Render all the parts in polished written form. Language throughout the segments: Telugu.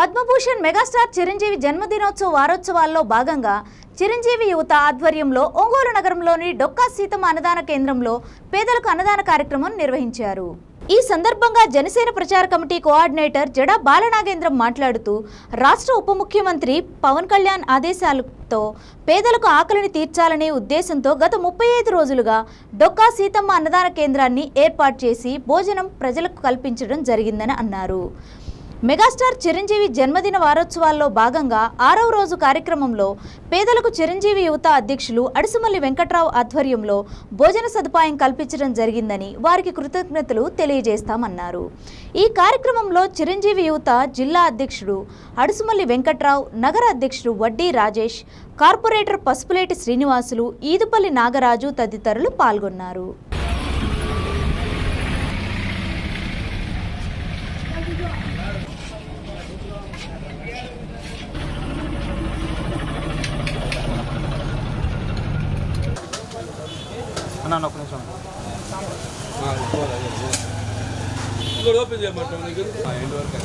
పద్మభూషణ్ మెగాస్టార్ చిరంజీవి జన్మదినోత్సవ వారోత్సవాల్లో భాగంగా చిరంజీవి యువత ఆధ్వర్యంలో ఒంగోలు నగరంలోని డొక్కా సీతమ్మ అన్నదాన కేంద్రంలో పేదలకు అన్నదాన కార్యక్రమం నిర్వహించారు. ఈ సందర్భంగా జనసేన ప్రచార కమిటీ కోఆర్డినేటర్ జడా బాలనాగేంద్రం మాట్లాడుతూ రాష్ట్ర ఉప ముఖ్యమంత్రి పవన్ కళ్యాణ్ ఆదేశాలతో పేదలకు ఆకలిని తీర్చాలనే ఉద్దేశంతో గత 35 రోజులుగా డొక్కా సీతమ్మ అన్నదాన కేంద్రాన్ని ఏర్పాటు చేసి భోజనం ప్రజలకు కల్పించడం జరిగిందని అన్నారు. మెగాస్టార్ చిరంజీవి జన్మదిన వారోత్సవాల్లో భాగంగా 6వ రోజు కార్యక్రమంలో పేదలకు చిరంజీవి యువత అధ్యక్షులు అడిసిమల్లి వెంకట్రావు ఆధ్వర్యంలో భోజన సదుపాయం కల్పించడం జరిగిందని వారికి కృతజ్ఞతలు తెలియజేస్తామన్నారు. ఈ కార్యక్రమంలో చిరంజీవి యువత జిల్లా అధ్యక్షుడు అడిసిమల్లి వెంకట్రావు, నగర అధ్యక్షుడు వడ్డీ రాజేష్, కార్పొరేటర్ పసుపులేటి శ్రీనివాసులు, ఈదుపల్లి నాగరాజు తదితరులు పాల్గొన్నారు. ఓపెన్ చేయమంటాం ఎండ్ వరకు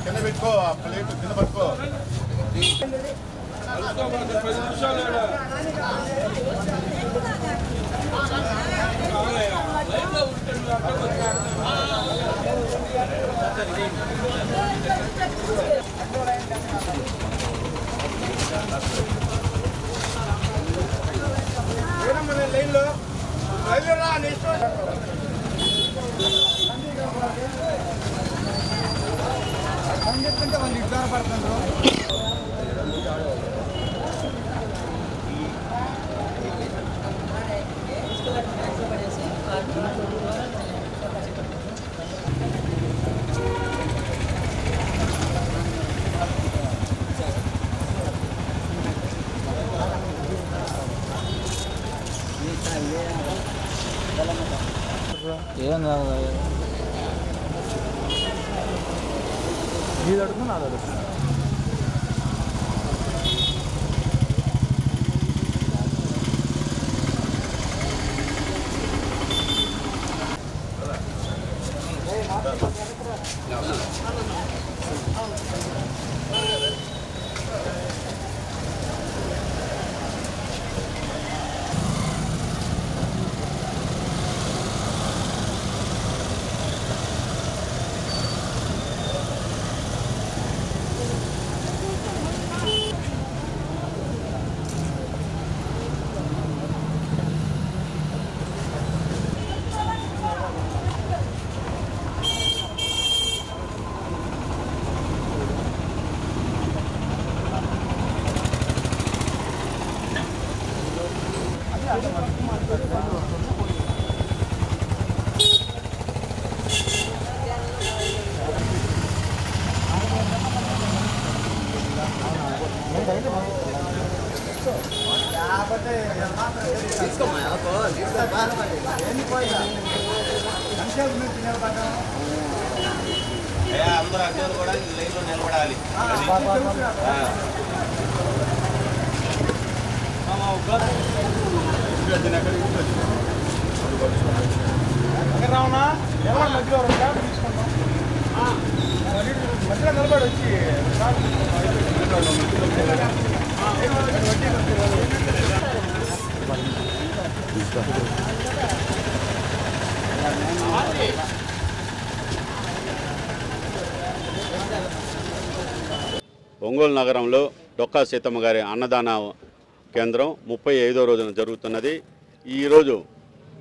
కింద పెట్టుకో, ప్లేట్ కింద పట్టుకో. లైన్లో చెప్తుంటే వాళ్ళు ఇబ్బంది పడుతున్నారు. నీది అడుగు నాది అడుగు. అందరూ అడ్డలు కూడా లైన్లో నిలబడాలి. రావునా ఎవరు మధ్యలో తీసుకుంటాం, మధ్యలో నిలబడి వచ్చి ఒంగోలు నగరంలో డొక్కా సీతమ్మ గారి అన్నదాన కేంద్రం 35వ రోజున జరుగుతున్నది. ఈరోజు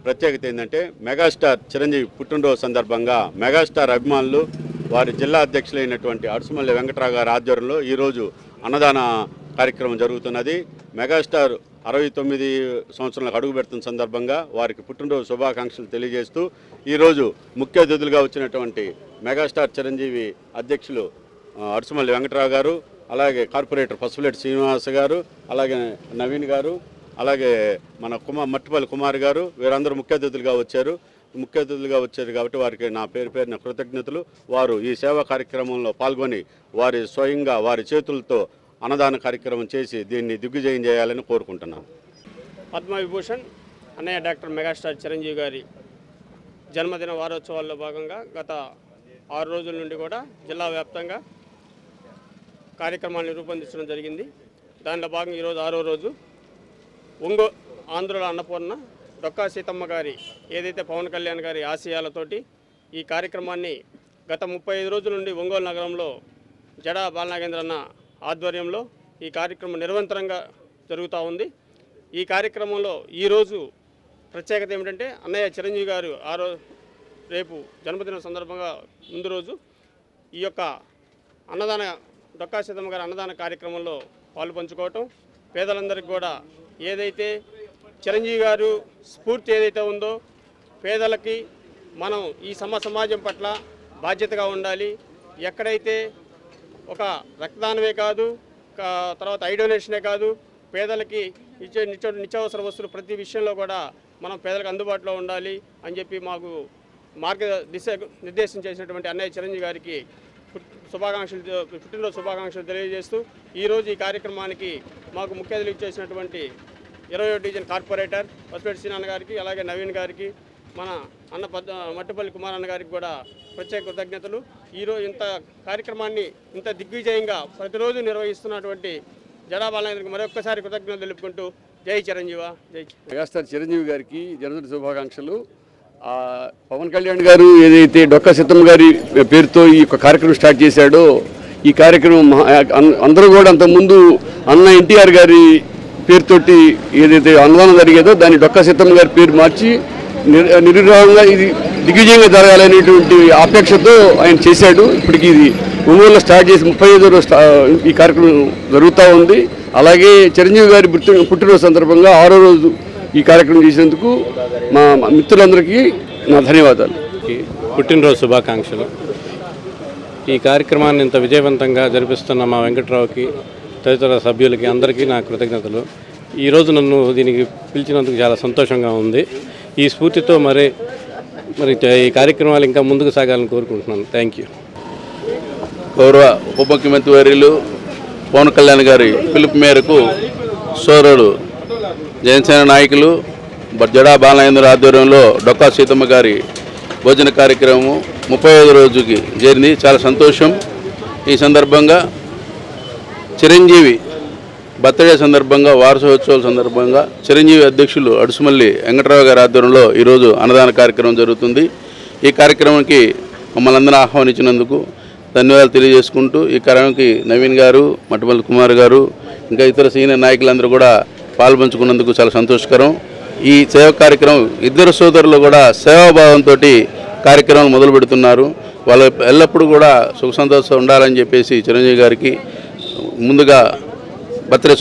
ప్రత్యేకత ఏంటంటే మెగాస్టార్ చిరంజీవి పుట్టినరోజు సందర్భంగా మెగాస్టార్ అభిమానులు వారి జిల్లా అధ్యక్షులైనటువంటి అడిసిమల్లి వెంకట్రావు గారి ఆధ్వర్యంలో ఈరోజు అన్నదాన కార్యక్రమం జరుగుతున్నది. మెగాస్టార్ 69 సంవత్సరాలకు అడుగు పెడుతున్న సందర్భంగా వారికి పుట్టినరోజు శుభాకాంక్షలు తెలియజేస్తూ ఈరోజు ముఖ్య అతిథులుగా వచ్చినటువంటి మెగాస్టార్ చిరంజీవి అధ్యక్షులు అడిసిమల్లి వెంకట్రావు గారు, అలాగే కార్పొరేటర్ పసుపులేటి శ్రీనివాస్ గారు, అలాగే నవీన్ గారు, అలాగే మన మట్టిపల్లి కుమార్ గారు వీరందరూ ముఖ్య అతిథులుగా వచ్చారు కాబట్టి వారికి నా పేరున కృతజ్ఞతలు. వారు ఈ సేవా కార్యక్రమంలో పాల్గొని వారి స్వయంగా వారి చేతులతో అన్నదాన కార్యక్రమం చేసి దీన్ని దిగ్విజయం చేయాలని కోరుకుంటున్నాను. పద్మవిభూషణ్ అన్నయ్య డాక్టర్ మెగాస్టార్ చిరంజీవి గారి జన్మదిన వారోత్సవాల్లో భాగంగా గత 6 రోజుల నుండి కూడా జిల్లా వ్యాప్తంగా కార్యక్రమాన్ని రూపొందించడం జరిగింది. దానిలో భాగంగా ఈరోజు 6వ రోజు ఆంధ్రుల అన్నపూర్ణ డొక్కా సీతమ్మ గారి ఏదైతే పవన్ కళ్యాణ్ గారి ఆశయాలతోటి ఈ కార్యక్రమాన్ని గత 35 రోజుల నుండి ఒంగోలు నగరంలో జడా బాలనాగేంద్రన్న ఆధ్వర్యంలో ఈ కార్యక్రమం నిరంతరంగా జరుగుతూ ఉంది. ఈ కార్యక్రమంలో ఈరోజు ప్రత్యేకత ఏమిటంటే అన్నయ్య చిరంజీవి గారు రేపు జన్మదినం సందర్భంగా ముందు రోజు ఈ యొక్క అన్నదాన డొక్కా సీతమ్మ గారి అన్నదాన కార్యక్రమంలో పాలు పంచుకోవటం, పేదలందరికీ కూడా ఏదైతే చిరంజీవి గారు స్ఫూర్తి ఏదైతే ఉందో పేదలకి మనం ఈ సమాజం పట్ల బాధ్యతగా ఉండాలి. ఎక్కడైతే ఒక రక్తదానమే కాదు, తర్వాత ఐ డొనేషనే కాదు, పేదలకి ఇచ్చే నిత్యావసర వస్తువులు ప్రతి విషయంలో కూడా మనం పేదలకు అందుబాటులో ఉండాలి అని చెప్పి మాకు నిర్దేశం చేసినటువంటి అన్నయ్య చిరంజీవి గారికి పుట్టినరోజు శుభాకాంక్షలు తెలియజేస్తూ ఈరోజు ఈ కార్యక్రమానికి మాకు ముఖ్య అతిథులు ఇచ్చేసినటువంటి 21వ డివిజన్ కార్పొరేటర్ పసుపెట్టి సీనన్న గారికి, అలాగే నవీన్ గారికి, మన మట్టిపల్లి కుమార్ అన్న గారికి కూడా ప్రత్యేక కృతజ్ఞతలు. ఈరోజు ఇంత కార్యక్రమాన్ని ఇంత దిగ్విజయంగా ప్రతిరోజు నిర్వహిస్తున్నటువంటి జడా బాలనాగేంద్రకి మరొక్కసారి కృతజ్ఞతలు తెలుపుకుంటూ జై చిరంజీవ. మెగాస్టార్ చిరంజీవి గారికి జన్మదిన శుభాకాంక్షలు. పవన్ కళ్యాణ్ గారు ఏదైతే డొక్కా సీతమ్మ గారి పేరుతో ఈ యొక్క కార్యక్రమం స్టార్ట్ చేశాడో ఈ కార్యక్రమం అందరూ కూడా అంతకుముందు అన్న ఎన్టీఆర్ గారి పేరుతోటి ఏదైతే అన్నదానం జరిగేదో దాన్ని డొక్కా సీతమ్మ గారి పేరు మార్చి నిర్విరామంగా ఇది దిగ్విజయంగా జరగాలనేటువంటి ఆపేక్షతో ఆయన చేశాడు. ఇప్పటికి ఇది ఒంగోలులో స్టార్ట్ చేసి 35వ రోజు ఈ కార్యక్రమం జరుగుతూ ఉంది. అలాగే చిరంజీవి గారి పుట్టినరోజు సందర్భంగా 6వ రోజు ఈ కార్యక్రమం చేసినందుకు మా మిత్రులందరికీ నా ధన్యవాదాలు. పుట్టినరోజు శుభాకాంక్షలు. ఈ కార్యక్రమాన్ని ఇంత విజయవంతంగా జరిపిస్తున్న మా వెంకట్రావుకి, తదితర సభ్యులకి అందరికీ నా కృతజ్ఞతలు. ఈరోజు నన్ను దీనికి పిలిచినందుకు చాలా సంతోషంగా ఉంది. ఈ స్ఫూర్తితో మరి ఈ కార్యక్రమాలు ఇంకా ముందుకు సాగాలని కోరుకుంటున్నాను. Thank you. గౌరవ ఉప ముఖ్యమంత్రి వర్యులు పవన్ కళ్యాణ్ గారి పిలుపు మేరకు సోదరుడు జనసేన నాయకులు జడా బాలనాగేంద్ర ఆధ్వర్యంలో డొక్కా సీతమ్మ గారి భోజన కార్యక్రమం 35వ రోజుకి చేరింది. చాలా సంతోషం. ఈ సందర్భంగా చిరంజీవి బర్త్డే సందర్భంగా వారసోత్సవాల సందర్భంగా చిరంజీవి అధ్యక్షులు అడుసుమల్లి వెంకట్రావు గారి ఆధ్వర్యంలో ఈరోజు అన్నదాన కార్యక్రమం జరుగుతుంది. ఈ కార్యక్రమానికి మమ్మల్ని అందరూ ఆహ్వానించినందుకు ధన్యవాదాలు తెలియజేసుకుంటూ ఈ కార్యక్రమానికి నవీన్ గారు, మట్టిపల్లి కుమార్ గారు, ఇంకా ఇతర సీనియర్ నాయకులందరూ కూడా పాల్పంచుకున్నందుకు చాలా సంతోషకరం. ఈ సేవా కార్యక్రమం ఇద్దరు సోదరులు కూడా సేవాభావంతో కార్యక్రమాలు మొదలు పెడుతున్నారు. వాళ్ళు ఎల్లప్పుడూ కూడా సుఖ సంతోషం ఉండాలని చెప్పేసి చిరంజీవి గారికి ముందుగా బర్త్డే